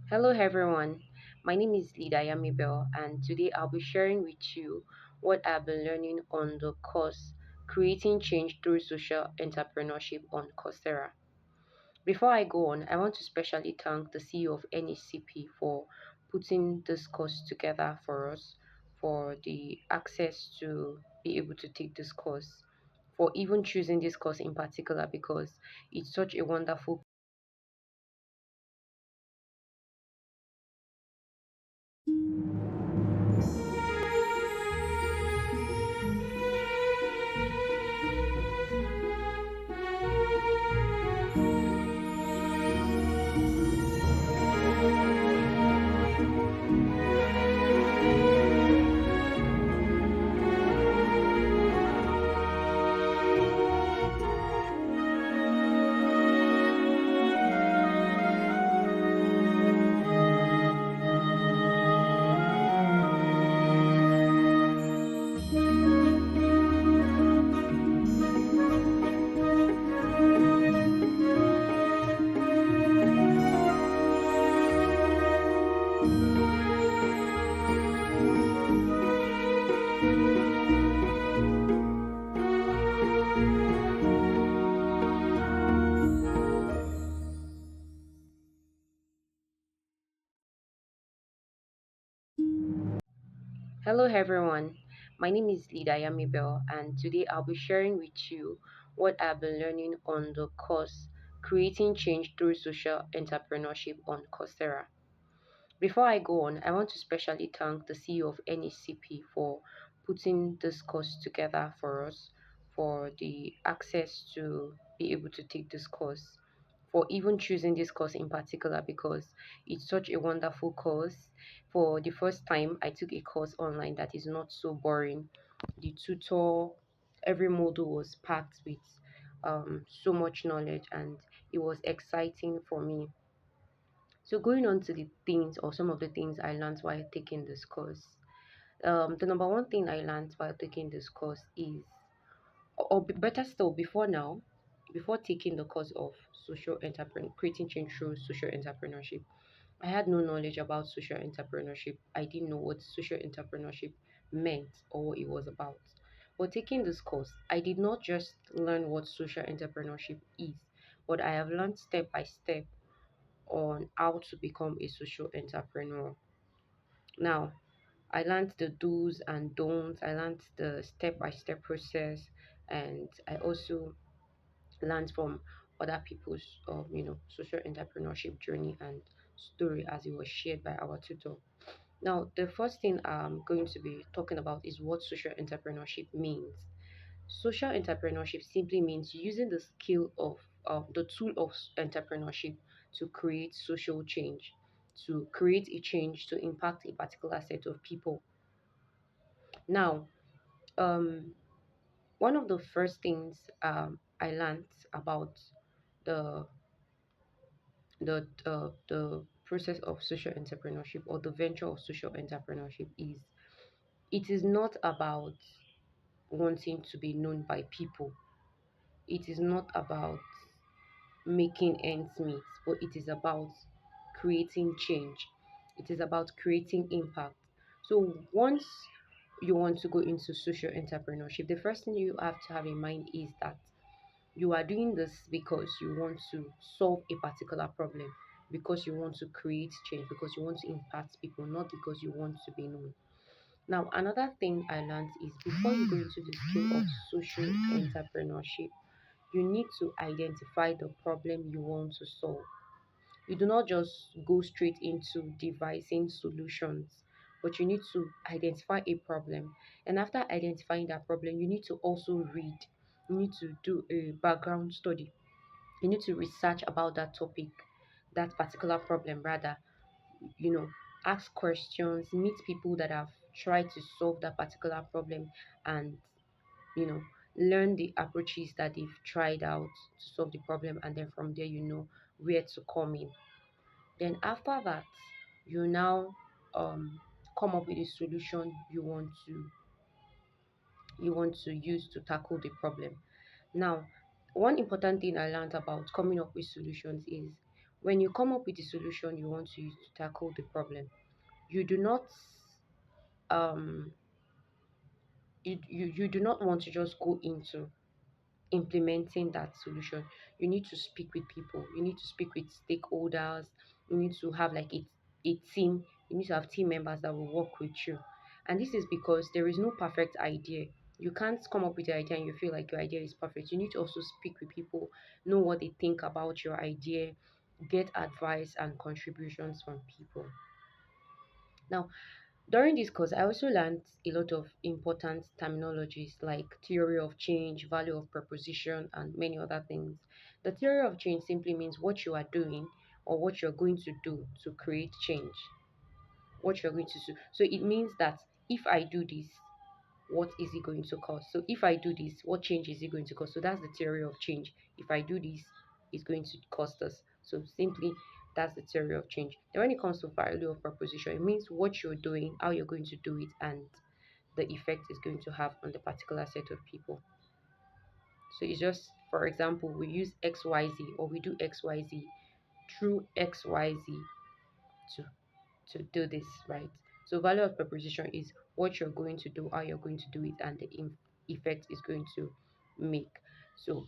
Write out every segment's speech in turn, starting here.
Hello everyone, my name is Mabel, and today I'll be sharing with you what I've been learning on the course Creating Change Through Social Entrepreneurship on Coursera. Before I go on, I want to specially thank the CEO of NHCP for putting this course together for us, for the access to be able to take this course, for even choosing this course in particular because it's such a wonderful. Hello everyone, my name is Mabel, and today I'll be sharing with you what I've been learning on the course Creating Change Through Social Entrepreneurship on Coursera. Before I go on, I want to specially thank the CEO of NHCP for putting this course together for us, for the access to be able to take this course, for even choosing this course in particular because it's such a wonderful course. For the first time, I took a course online that is not so boring. The tutor, every module was packed with so much knowledge, and it was exciting for me. So going on to the things or some of the things I learned while taking this course. The number one thing I learned while taking this course is, better still, before now, before taking the course of creating change through social entrepreneurship, I had no knowledge about social entrepreneurship. I didn't know what social entrepreneurship meant or what it was about. But taking this course, I did not just learn what social entrepreneurship is, but I have learned step by step on how to become a social entrepreneur. Now, I learned the do's and don'ts, I learned the step by step process, and I also learned from other people's social entrepreneurship journey and story as it was shared by our tutor. Now, the first thing I'm going to be talking about is what social entrepreneurship means. Social entrepreneurship simply means using the skill of the tool of entrepreneurship to create social change, to create a change to impact a particular set of people. Now, um, one of the first things I learned about the the process of social entrepreneurship or the venture of social entrepreneurship is it is not about wanting to be known by people. It is not about making ends meet, but it is about creating change. It is about creating impact. So once you want to go into social entrepreneurship, the first thing you have to have in mind is that you are doing this because you want to solve a particular problem, because you want to create change, because you want to impact people, not because you want to be known. Now, another thing I learned is before you go into the skill of social entrepreneurship, you need to identify the problem you want to solve. You do not just go straight into devising solutions, but you need to identify a problem. And after identifying that problem, you need to also read. You need to do a background study. You need to research about that topic, that particular problem, rather, you know, ask questions, meet people that have tried to solve that particular problem, and you know learn the approaches that they've tried out to solve the problem, and then from there where to come in. Then after that, you now come up with a solution you want to use to tackle the problem. Now, one important thing I learned about coming up with solutions is when you come up with the solution you want to use to tackle the problem, you do not um you do not want to just go into implementing that solution. You need to speak with people, you need to speak with stakeholders, you need to have like a team, you need to have team members that will work with you. And this is because there is no perfect idea. You can't come up with the idea and you feel like your idea is perfect. You need to also speak with people, know what they think about your idea, get advice and contributions from people. Now, during this course, I also learned a lot of important terminologies like theory of change, value of proposition, and many other things. The theory of change simply means what you are doing or what you're going to do to create change. What you're going to do. So it means that if I do this, what is it going to cause? So if I do this, what change is it going to cause? So that's the theory of change. If I do this, it's going to cost us. So simply that's the theory of change. Then when it comes to value of proposition, it means what you're doing, how you're going to do it, and the effect it's going to have on the particular set of people. So it's just, for example, we use XYZ or we do XYZ through XYZ to do this, right? So value of proposition is what you're going to do, how you're going to do it, and the effect is going to make. So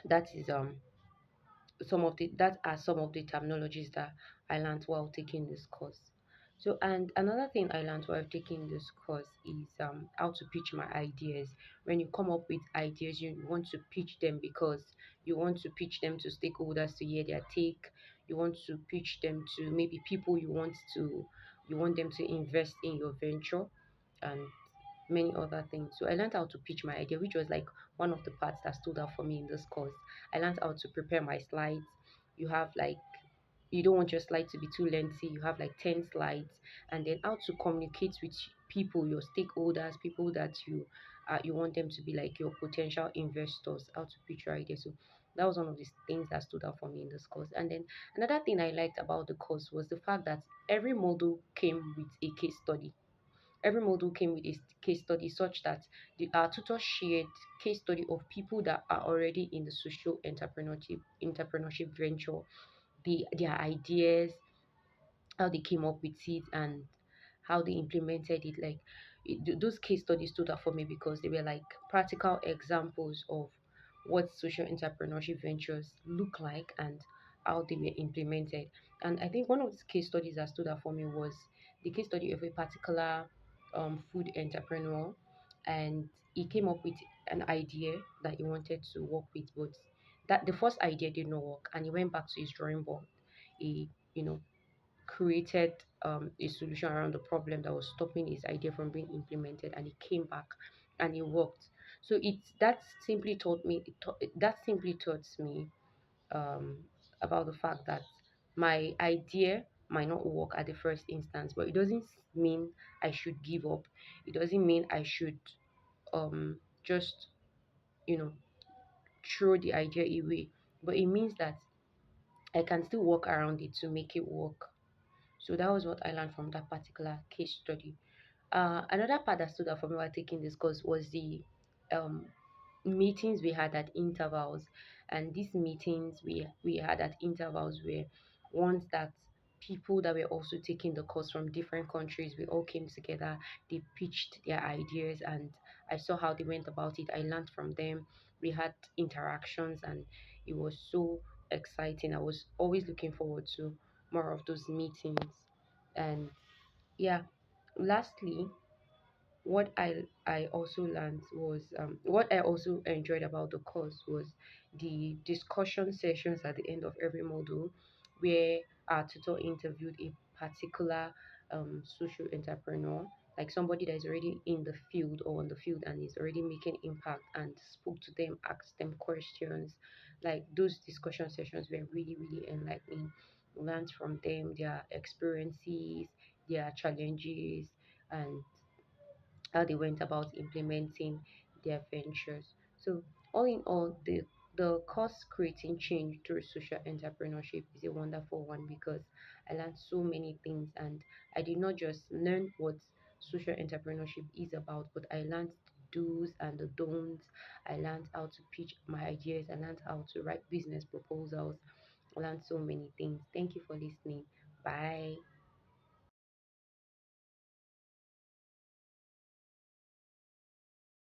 that is some of the that are some of the terminologies that I learned while taking this course. So and another thing I learned while taking this course is how to pitch my ideas. When you come up with ideas, you want to pitch them because you want to pitch them to stakeholders to hear their take. You want to pitch them to maybe people you want them to invest in your venture and many other things. So I learned how to pitch my idea, which was like one of the parts that stood out for me in this course. I learned how to prepare my slides. You have like you don't want your slide to be too lengthy. You have like 10 slides, and then how to communicate with people, your stakeholders, people that you want them to be like your potential investors, how to pitch your idea. So that was one of the things that stood out for me in this course. And then another thing I liked about the course was the fact that every module came with a case study. Every module came with a case study such that our tutor shared case study of people that are already in the social entrepreneurship venture, their ideas, how they came up with it, and how they implemented it. Like those case studies stood out for me because they were like practical examples of what social entrepreneurship ventures look like and how they were implemented. And I think one of the case studies that stood out for me was the case study of a particular food entrepreneur, and he came up with an idea that he wanted to work with, but that the first idea did not work, and he went back to his drawing board. He, you know, created a solution around the problem that was stopping his idea from being implemented, and he came back and it worked. So it's that simply taught me um, about the fact that my idea might not work at the first instance, but it doesn't mean I should give up. It doesn't mean I should just you know throw the idea away, but it means that I can still work around it to make it work. So that was what I learned from that particular case study. Another part that stood out for me while taking this course was the um, meetings we had at intervals. And these meetings we had at intervals were ones that people that were also taking the course from different countries, we all came together, they pitched their ideas, and I saw how they went about it. I learned from them. We had interactions, and it was so exciting. I was always looking forward to more of those meetings. And yeah, lastly, what I also learned was what I also enjoyed about the course was the discussion sessions at the end of every module, where our tutor interviewed a particular social entrepreneur, like somebody that is already in the field or on the field and is already making impact, and spoke to them, asked them questions. Like those discussion sessions were really, really enlightening. Learned from them their experiences, their challenges, and how they went about implementing their ventures. So, all in all, the course creating change through social entrepreneurship is a wonderful one because I learned so many things, and I did not just learn what social entrepreneurship is about, but I learned the do's and the don'ts. I learned how to pitch my ideas. I learned how to write business proposals. learned so many things. Thank you for listening. Bye.